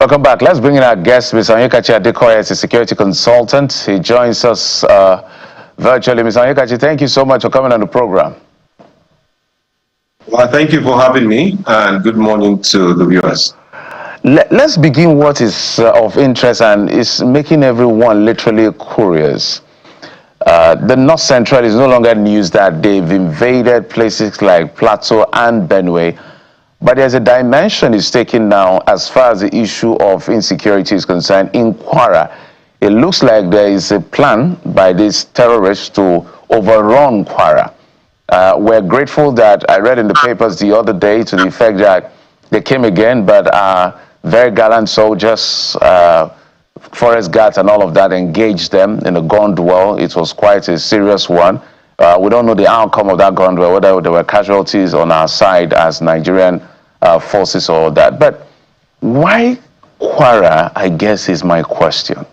Welcome back. Let's bring in our guest, Mr. Onyekachi Adekoya, is a security consultant. He joins us virtually. Mr. Onyekachi, thank you so much for coming on the program. Well, thank you for having me, and good morning to the viewers. Let's begin what is of interest and is making everyone literally curious. The North Central is no longer news that they've invaded places like Plateau and Benue, but there's a dimension it's taken now as far as the issue of insecurity is concerned in Kwara. It looks like there is a plan by these terrorists to overrun Kwara. We're grateful that I read in the papers the other day to the effect that they came again, but very gallant soldiers, forest guards and all of that engaged them in a gun duel. It was quite a serious one. We don't know the outcome of that gun duel, whether there were casualties on our side as Nigerian forces or that. But why Kwara, I guess, is my question.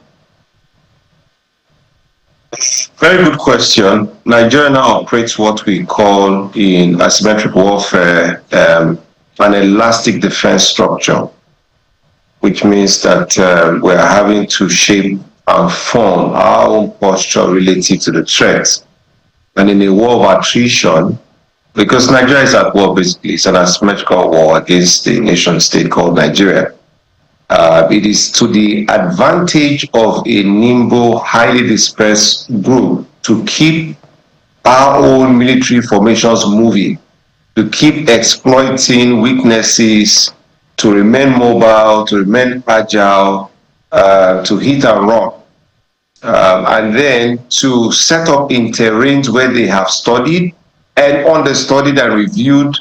Very good question. Nigeria now operates what we call in asymmetric warfare an elastic defense structure, which means that we're having to shape and form our own posture relative to the threats. And in a war of attrition, because Nigeria is at war basically, it's an asymmetrical war against the nation state called Nigeria. It is to the advantage of a nimble, highly dispersed group to keep our own military formations moving, to keep exploiting weaknesses, to remain mobile, to remain agile, to hit and run, and then to set up in terrains where they have studied and understudied and reviewed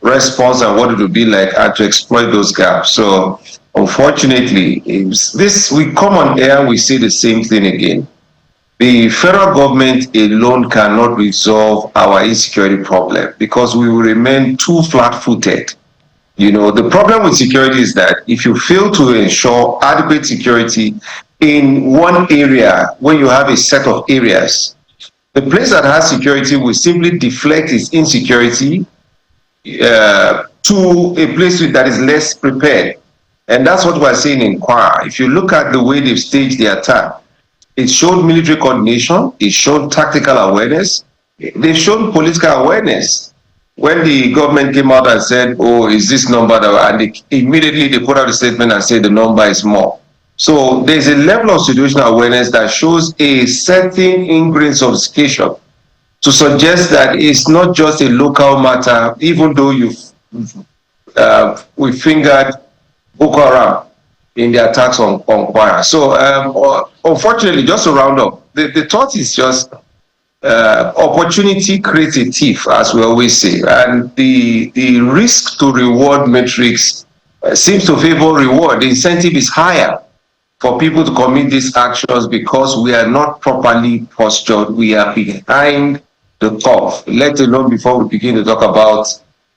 response and what it would be like, and to exploit those gaps. So unfortunately, we come on air and we say the same thing again. The federal government alone cannot resolve our insecurity problem because we will remain too flat-footed. You know, the problem with security is that if you fail to ensure adequate security in one area, when you have a set of areas, the place that has security will simply deflect its insecurity to a place that is less prepared. And that's what we're seeing in Kwara. If you look at the way they've staged the attack, it showed military coordination, it showed tactical awareness, they showed political awareness. When the government came out and said, oh, is this number, and immediately they put out a statement and said the number is more. So there's a level of situational awareness that shows a certain ingrained sophistication to suggest that it's not just a local matter, even though we fingered Boko Haram in the attacks on Kwara. So unfortunately, just to round up, the thought is just opportunity creates a thief, as we always say, and the risk to reward matrix seems to favor reward. The incentive is higher for people to commit these actions because we are not properly postured. We are behind the curve, let alone before we begin to talk about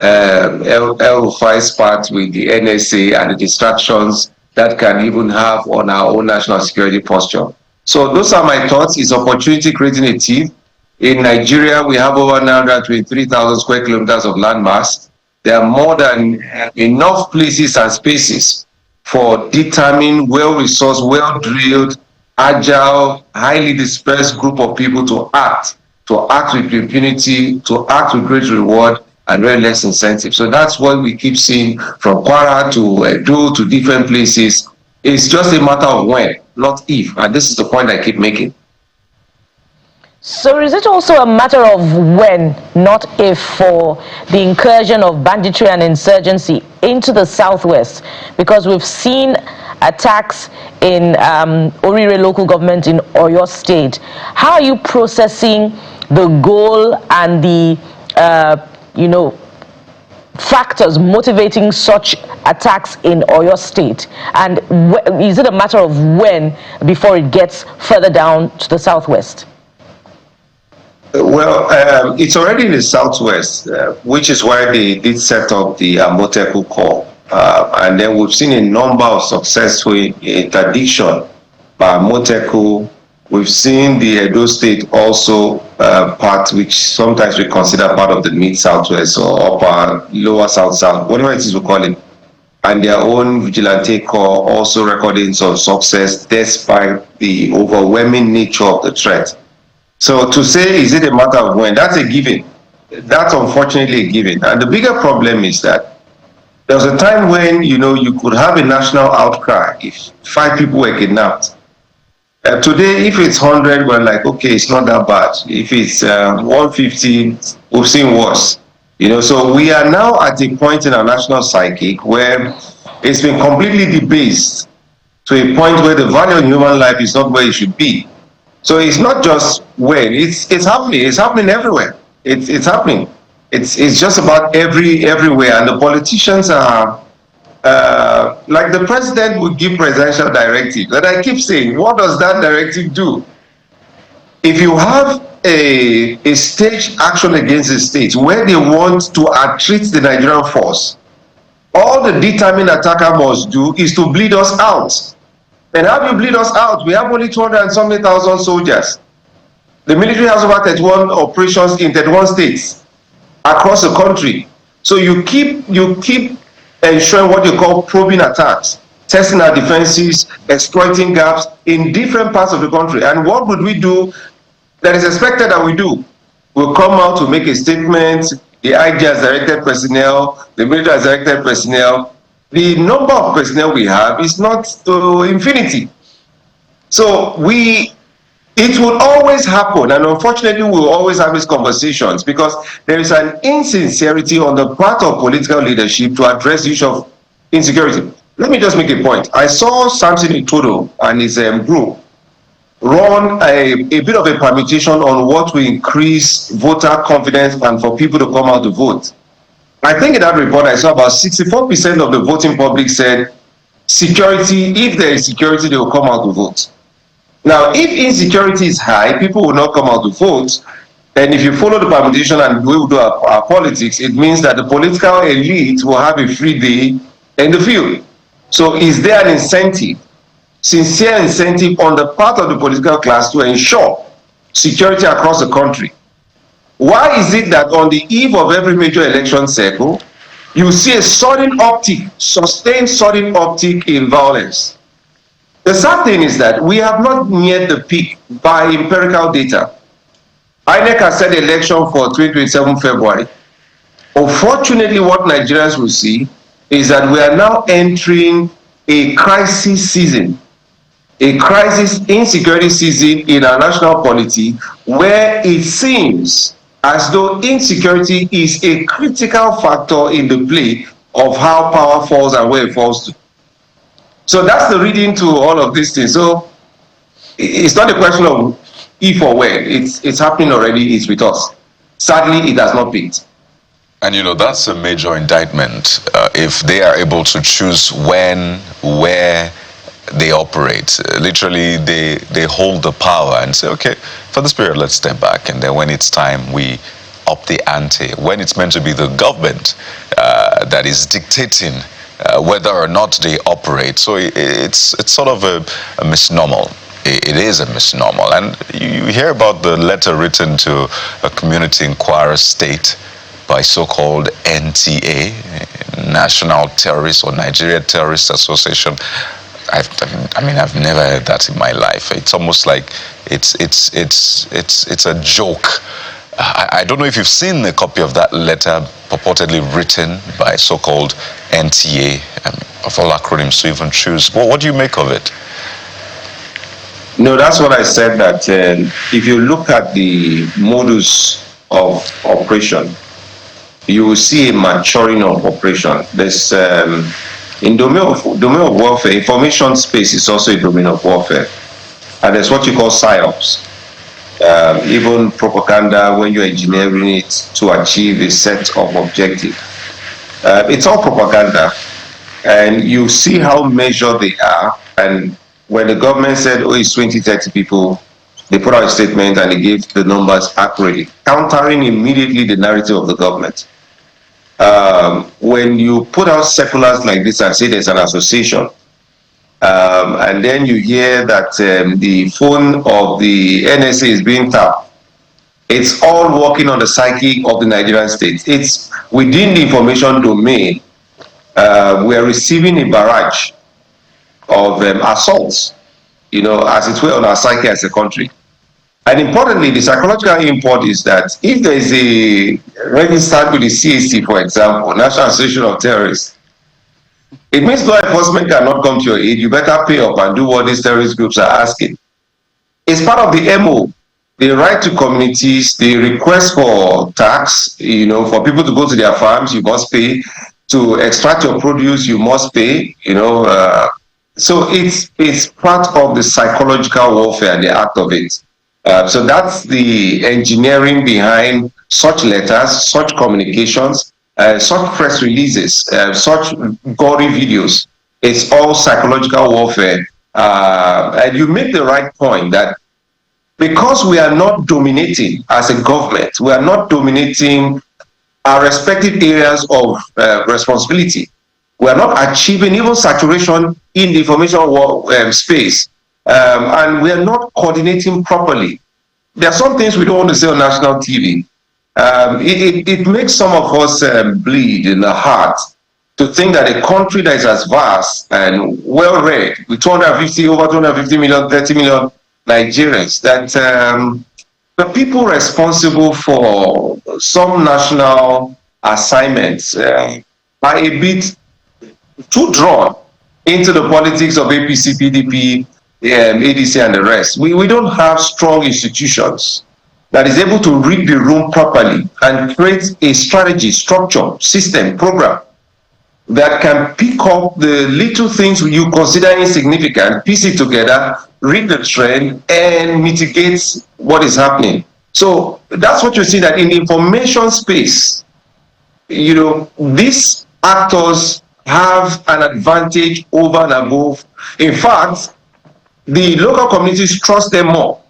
El-Rufai's part with the NSA and the distractions that can even have on our own national security posture. So those are my thoughts. It's opportunity creating a thief. In Nigeria, we have over 923,000 square kilometers of landmass. There are more than enough places and spaces for determined, well-resourced, well-drilled, agile, highly dispersed group of people to act with impunity, to act with great reward and very less incentive. So that's what we keep seeing from Kwara to Edo to different places. It's just a matter of when, not if. And this is the point I keep making. So is it also a matter of when, not if, for the incursion of banditry and insurgency into the southwest? Because we've seen attacks in Orire local government in Oyo State. How are you processing the goal and the, factors motivating such attacks in Oyo State? And is it a matter of when before it gets further down to the southwest? Well, it's already in the southwest, which is why they did set up the Amoteku Corps. And then we've seen a number of successful interdiction by Amoteku. We've seen the Edo State also part, which sometimes we consider part of the mid-southwest or upper, lower south-south, whatever it is we call it. and their own vigilante corps also recording some success despite the overwhelming nature of the threat. So to say, is it a matter of when? That's a given. That's unfortunately a given. And the bigger problem is that there was a time when, you could have a national outcry if 5 people were kidnapped. Today, if it's 100, we're like, okay, it's not that bad. If it's 150, we've seen worse. So we are now at a point in our national psyche where it's been completely debased to a point where the value of human life is not where it should be. So it's not just when, it's happening. It's happening everywhere. It's happening. It's just about everywhere, and the politicians are like the president would give presidential directives. And I keep saying, what does that directive do? If you have a staged action against the state where they want to treat the Nigerian force, all the determined attacker must do is to bleed us out. And how do you bleed us out? We have only 200 and something thousand soldiers. The military has over 31 operations in 31 states across the country. So you keep ensuring what you call probing attacks, testing our defenses, exploiting gaps in different parts of the country. And what would we do that is expected that we do? We'll come out to make a statement. The IG has directed personnel, the military has directed personnel. The number of personnel we have is not to infinity. So it will always happen, and unfortunately we'll always have these conversations because there is an insincerity on the part of political leadership to address the issue of insecurity. Let me just make a point. I saw Samson Itodo and his group run a bit of a permutation on what will increase voter confidence and for people to come out to vote. I think in that report I saw about 64% of the voting public said security, if there is security, they will come out to vote. Now, if insecurity is high, people will not come out to vote. And if you follow the permutation and we will do our politics, it means that the political elite will have a free day in the field. So is there an incentive, sincere incentive on the part of the political class to ensure security across the country? Why is it that on the eve of every major election cycle, you see a sudden uptick, sustained sudden uptick in violence? The sad thing is that we have not neared the peak by empirical data. INEC has set the election for 2027 February. Unfortunately, what Nigerians will see is that we are now entering a crisis season, a crisis insecurity season in our national polity, where it seems as though insecurity is a critical factor in the play of how power falls and where it falls to. So that's the reading to all of these things. So it's not a question of if or when. It's happening already. It's with us. Sadly, it has not peaked. And that's a major indictment. If they are able to choose when, where they operate, literally they hold the power and say, okay, for this period, let's step back. And then when it's time, we up the ante. When it's meant to be the government that is dictating whether or not they operate. So it's sort of a misnomer. It is a misnomer. And you hear about the letter written to a community inquirer state by so-called NTA, National Terrorist or Nigeria Terrorist Association. I've never heard that in my life. It's almost like it's a joke. I don't know if you've seen a copy of that letter purportedly written by so-called NTA, of all acronyms to even choose. Well, what do you make of it? No, that's what I said, that if you look at the modus of operation, you will see a maturing of operation. There's in domain of warfare, information space is also a domain of warfare. And there's what you call psyops. Even propaganda, when you're engineering it to achieve a set of objectives. It's all propaganda, and you see how measured they are. And when the government said, oh, it's 20, 30 people, they put out a statement and they gave the numbers accurately, countering immediately the narrative of the government. When you put out circulars like this and say there's an association, and then you hear that the phone of the NSA is being tapped, it's all working on the psyche of the Nigerian state. It's within the information domain we are receiving a barrage of assaults, as it were, on our psyche as a country. And importantly, the psychological import is that if there is when you start with the CAC, for example, National Association of Terrorists, it means law enforcement cannot come to your aid. You better pay up and do what these terrorist groups are asking. It's part of the MO, the right to communities, the request for tax, for people to go to their farms, you must pay. To extract your produce, you must pay, so it's part of the psychological warfare, the act of it. So that's the engineering behind such letters, such communications, such press releases, such gory videos. It's all psychological warfare. And you make the right point that because we are not dominating as a government, we are not dominating our respective areas of responsibility. We are not achieving even saturation in the information space, and we are not coordinating properly. There are some things we don't want to say on national TV. It makes some of us bleed in the heart to think that a country that is as vast and well-read, with over 250 million, 30 million Nigerians, that the people responsible for some national assignments are a bit too drawn into the politics of APC, PDP, ADC, and the rest. We don't have strong institutions that is able to read the room properly and create a strategy, structure, system, program that can pick up the little things you consider insignificant, piece it together, read the trend, and mitigate what is happening. So that's what you see, that in the information space, these actors have an advantage over and above. In fact, the local communities trust them more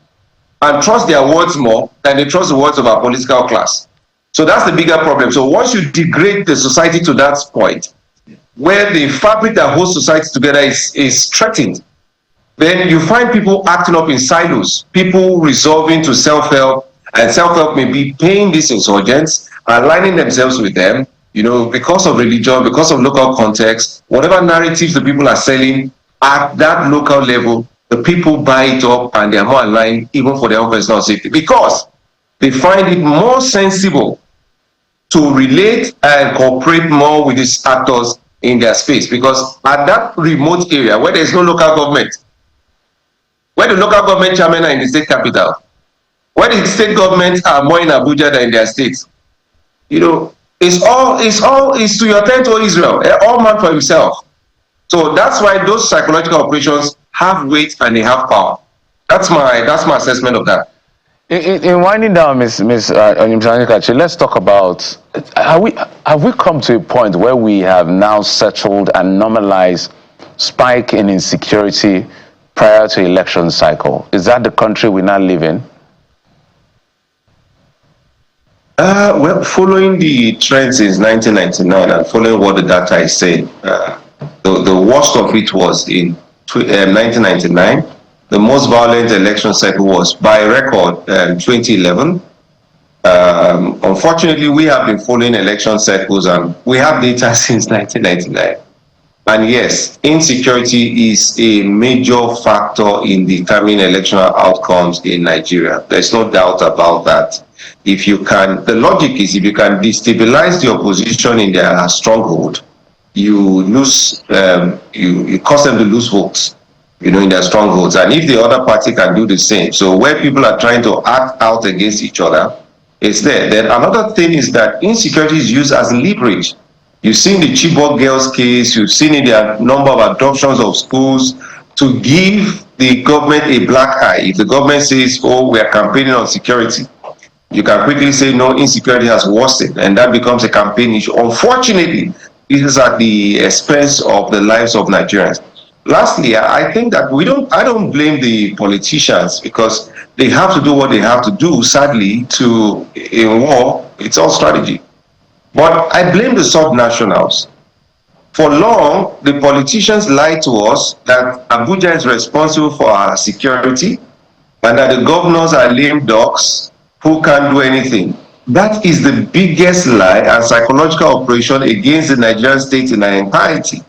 and trust their words more than they trust the words of our political class. So that's the bigger problem. So once you degrade the society to that point, where the fabric that holds society together is threatened, then you find people acting up in silos, people resolving to self-help, and self-help may be paying these insurgents, aligning themselves with them, because of religion, because of local context, whatever narratives the people are selling at that local level, the people buy it up and they are more aligned even for their own personal safety, because they find it more sensible to relate and cooperate more with these actors in their space. Because at that remote area where there is no local government, where the local government chairmen are in the state capital, where the state governments are more in Abuja than in their states, it's to your tent, O Israel, all man for himself. So that's why those psychological operations have weight and they have power. That's my assessment of that. In winding down, Ms. Onyinyechi, let's talk about, have we come to a point where we have now settled and normalized spike in insecurity prior to election cycle? Is that the country we now live in? Well, following the trend since 1999 and following what the data is saying, the worst of it was in 1999. The most violent election cycle was by record 2011. Unfortunately, we have been following election cycles and we have data since 1999. And yes, insecurity is a major factor in determining electoral outcomes in Nigeria. There's no doubt about that. The logic is if you can destabilize the opposition in their stronghold, you lose, you cause them to lose votes, in their strongholds. And if the other party can do the same, so where people are trying to act out against each other, it's there. Then another thing is that insecurity is used as leverage. You've seen the Chibok girls case, you've seen in their number of adoptions of schools to give the government a black eye. If the government says, oh, we are campaigning on security, you can quickly say, no, insecurity has worsened, and that becomes a campaign issue. Unfortunately, this is at the expense of the lives of Nigerians. Lastly, I think that I don't blame the politicians because they have to do what they have to do. Sadly, in war, it's all strategy. But I blame the sub-nationals. For long, the politicians lied to us that Abuja is responsible for our security and that the governors are lame ducks who can't do anything. That is the biggest lie and psychological operation against the Nigerian state in their entirety.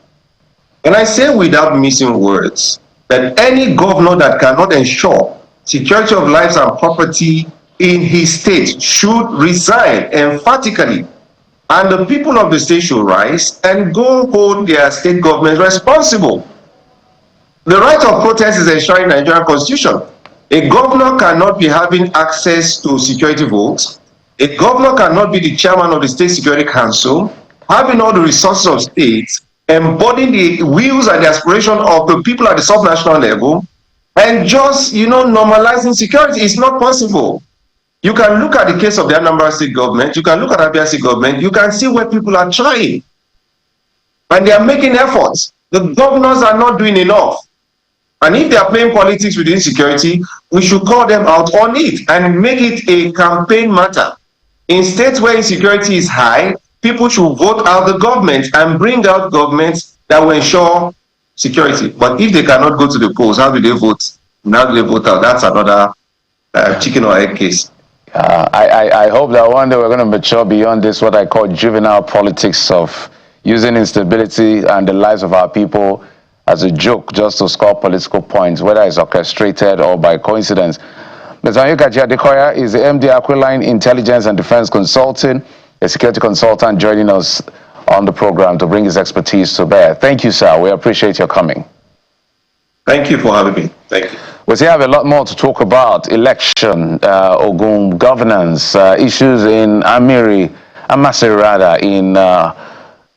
And I say without missing words that any governor that cannot ensure security of lives and property in his state should resign emphatically, and the people of the state should rise and go hold their state government responsible. The right of protest is enshrined in the Nigerian constitution. A governor cannot be having access to security votes. A governor cannot be the chairman of the State Security Council, having all the resources of states, embodying the wills and the aspiration of the people at the subnational level, and just, normalizing security is not possible. You can look at the case of the Anambra State government, you can look at Abia State government, you can see where people are trying. And they are making efforts. The governors are not doing enough. And if they are playing politics with insecurity, we should call them out on it and make it a campaign matter. In states where insecurity is high, people should vote out the government and bring out governments that will ensure security. But if they cannot go to the polls, how do they vote? How do they vote out? That's another chicken or egg case. I hope that one day we're going to mature beyond this, what I call juvenile politics of using instability and the lives of our people as a joke just to score political points, whether it's orchestrated or by coincidence. Mr. Onyeka Adekoya is the MD Aquiline Intelligence and Defense Consulting, a security consultant joining us on the program to bring his expertise to bear. Thank you, sir. We appreciate your coming. Thank you for having me. Thank you. We still have a lot more to talk about: election, Ogun governance, issues in Amasirada in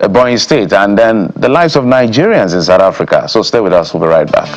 Ebonyi State, and then the lives of Nigerians in South Africa. So stay with us. We'll be right back.